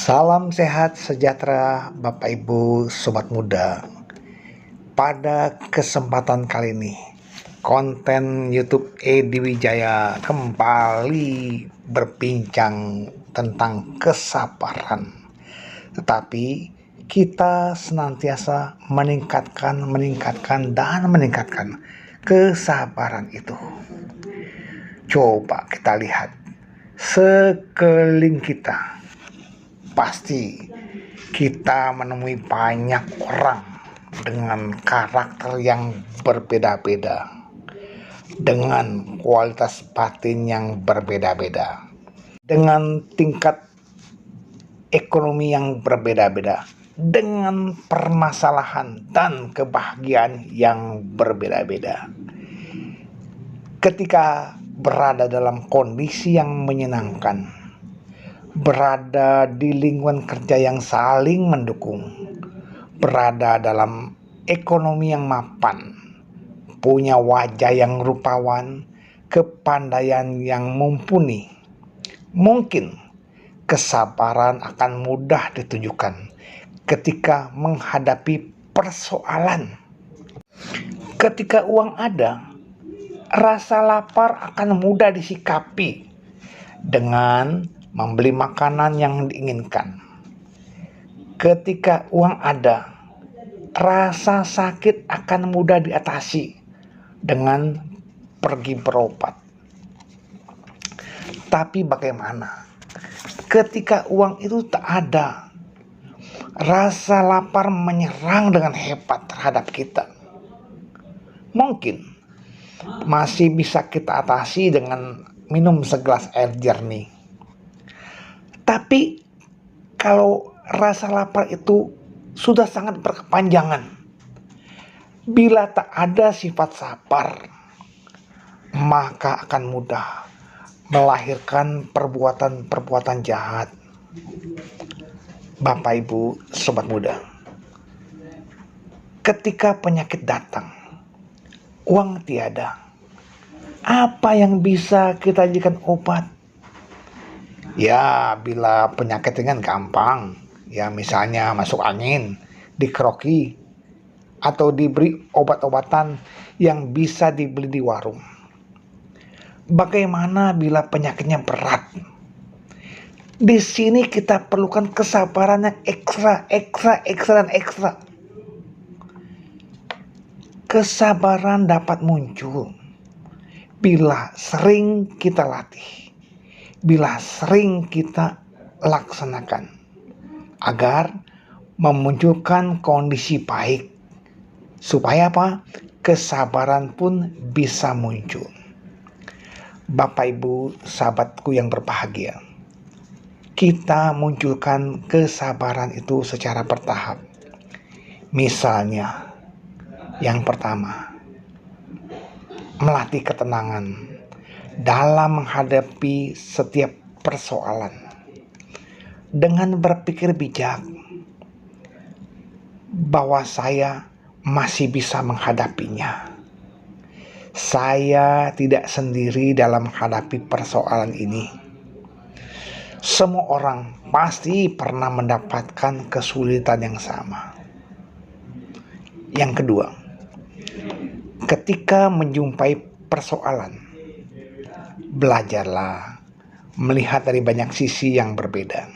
Salam sehat sejahtera Bapak Ibu Sobat Muda. Pada kesempatan kali ini, konten YouTube Edi Wijaya kembali berbincang tentang kesabaran. Tetapi kita senantiasa meningkatkan kesabaran itu. Coba kita lihat sekeliling kita. Pasti kita menemui banyak orang dengan karakter yang berbeda-beda, dengan kualitas batin yang berbeda-beda, dengan tingkat ekonomi yang berbeda-beda, dengan permasalahan dan kebahagiaan yang berbeda-beda. Ketika berada dalam kondisi yang menyenangkan, berada di lingkungan kerja yang saling mendukung, berada dalam ekonomi yang mapan, punya wajah yang rupawan, kepandaian yang mumpuni, mungkin kesabaran akan mudah ditunjukkan ketika menghadapi persoalan. Ketika uang ada, rasa lapar akan mudah disikapi dengan membeli makanan yang diinginkan. Ketika uang ada, rasa sakit akan mudah diatasi dengan pergi berobat. Tapi bagaimana ketika uang itu tak ada? Rasa lapar menyerang dengan hebat terhadap kita. Mungkin masih bisa kita atasi dengan minum segelas air jernih. Tapi kalau rasa lapar itu sudah sangat berkepanjangan, bila tak ada sifat sabar, maka akan mudah melahirkan perbuatan-perbuatan jahat. Bapak Ibu Sobat Muda, ketika penyakit datang, uang tiada, apa yang bisa kita jadikan obat? Ya, bila penyakit ringan gampang, ya misalnya masuk angin, dikeroki, atau diberi obat-obatan yang bisa dibeli di warung. Bagaimana bila penyakitnya berat? Di sini kita perlukan kesabaran yang ekstra. Kesabaran dapat muncul bila sering kita latih, bila sering kita laksanakan, agar memunculkan kondisi baik, supaya apa? Kesabaran pun bisa muncul. Bapak Ibu sahabatku yang berbahagia, kita munculkan kesabaran itu secara bertahap. Misalnya, yang pertama, melatih ketenangan dalam menghadapi setiap persoalan dengan berpikir bijak bahwa saya masih bisa menghadapinya. Saya tidak sendiri dalam menghadapi persoalan ini. Semua orang pasti pernah mendapatkan kesulitan yang sama. Yang kedua, ketika menjumpai persoalan, belajarlah melihat dari banyak sisi yang berbeda.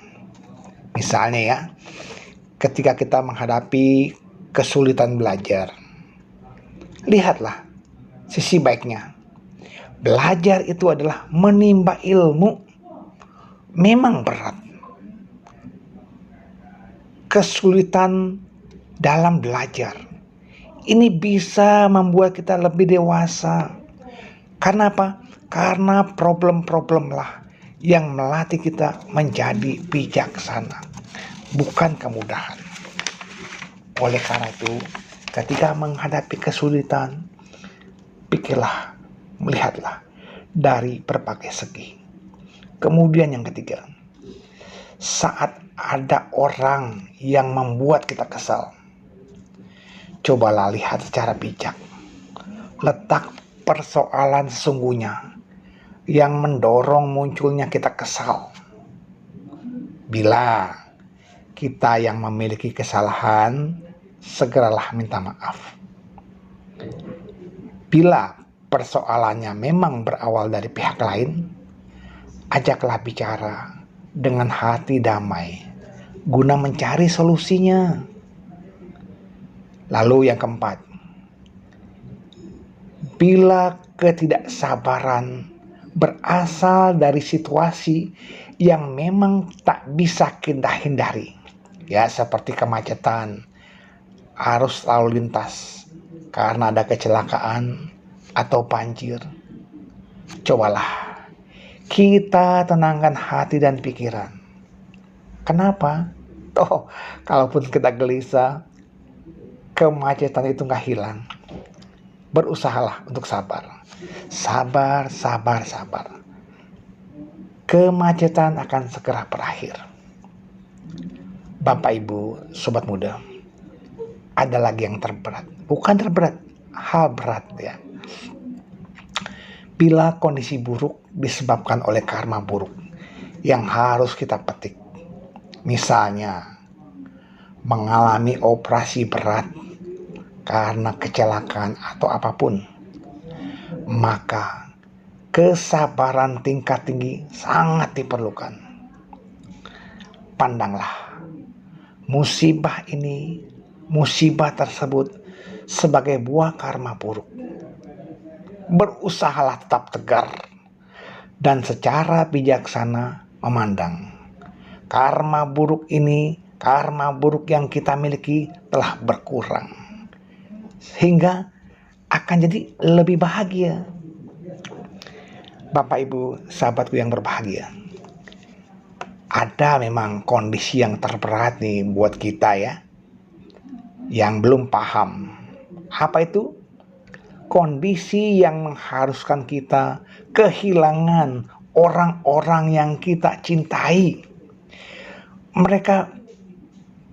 Misalnya ya, ketika kita menghadapi kesulitan belajar, lihatlah sisi baiknya. Belajar itu adalah menimba ilmu. Memang berat. Kesulitan dalam belajar ini bisa membuat kita lebih dewasa. Karena apa? Karena problem-problem lah yang melatih kita menjadi bijaksana, bukan kemudahan. Oleh karena itu, ketika menghadapi kesulitan, pikirlah, melihatlah dari berbagai segi. Kemudian yang ketiga, saat ada orang yang membuat kita kesal, cobalah lihat secara bijak. Letak persoalan sesungguhnya yang mendorong munculnya kita kesal. Bila kita yang memiliki kesalahan, segeralah minta maaf. Bila persoalannya memang berawal dari pihak lain, ajaklah bicara dengan hati damai guna mencari solusinya. Lalu yang keempat, bila ketidaksabaran berasal dari situasi yang memang tak bisa kita hindari, ya seperti kemacetan, arus lalu lintas karena ada kecelakaan atau banjir, cobalah kita tenangkan hati dan pikiran. Kenapa? Toh, kalaupun kita gelisah, kemacetan itu nggak hilang. Berusahalah untuk sabar. Sabar. Kemacetan akan segera berakhir. Bapak, Ibu, Sobat Muda, ada lagi yang terberat. Bukan terberat, hal berat ya. Bila kondisi buruk disebabkan oleh karma buruk yang harus kita petik. Misalnya, mengalami operasi berat karena kecelakaan atau apapun, maka kesabaran tingkat tinggi sangat diperlukan. Pandanglah musibah tersebut sebagai buah karma buruk. Berusahalah tetap tegar dan secara bijaksana memandang karma buruk yang kita miliki telah berkurang, sehingga akan jadi lebih bahagia. Bapak, Ibu, sahabatku yang berbahagia, ada memang kondisi yang terberat nih buat kita ya, yang belum paham. Apa itu? Kondisi yang mengharuskan kita kehilangan orang-orang yang kita cintai. Mereka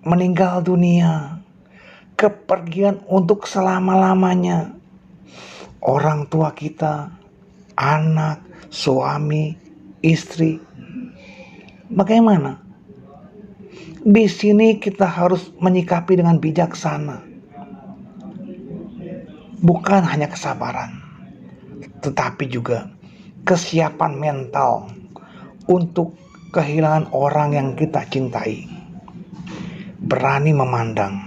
meninggal dunia, kepergian untuk selama-lamanya. Orang tua kita, anak, suami, istri. Bagaimana? Di sini kita harus menyikapi dengan bijaksana. Bukan hanya kesabaran, tetapi juga kesiapan mental untuk kehilangan orang yang kita cintai. Berani memandang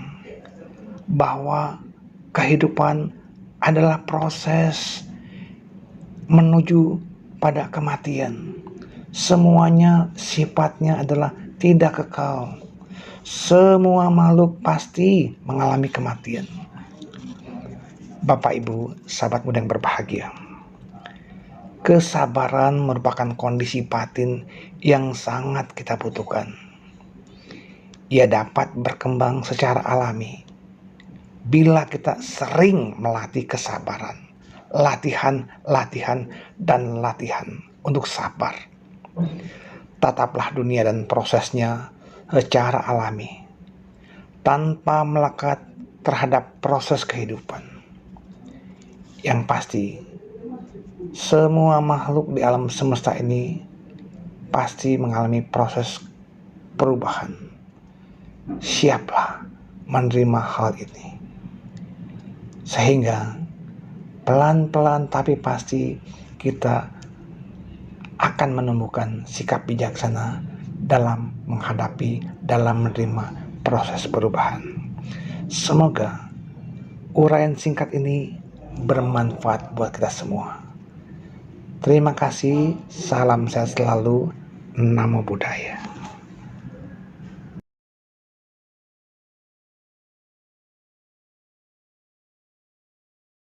bahwa kehidupan adalah proses menuju pada kematian. Semuanya sifatnya adalah tidak kekal. Semua makhluk pasti mengalami kematian. Bapak, Ibu, sahabat muda yang berbahagia, kesabaran merupakan kondisi batin yang sangat kita butuhkan. Ia dapat berkembang secara alami bila kita sering melatih kesabaran, latihan untuk sabar. Tataplah dunia dan prosesnya secara alami, tanpa melekat terhadap proses kehidupan. Yang pasti, semua makhluk di alam semesta ini pasti mengalami proses perubahan. Siaplah menerima hal ini, sehingga pelan-pelan tapi pasti kita akan menemukan sikap bijaksana dalam menghadapi, dalam menerima proses perubahan. Semoga uraian singkat ini bermanfaat buat kita semua. Terima kasih, salam sehat selalu, Namo Buddhaya.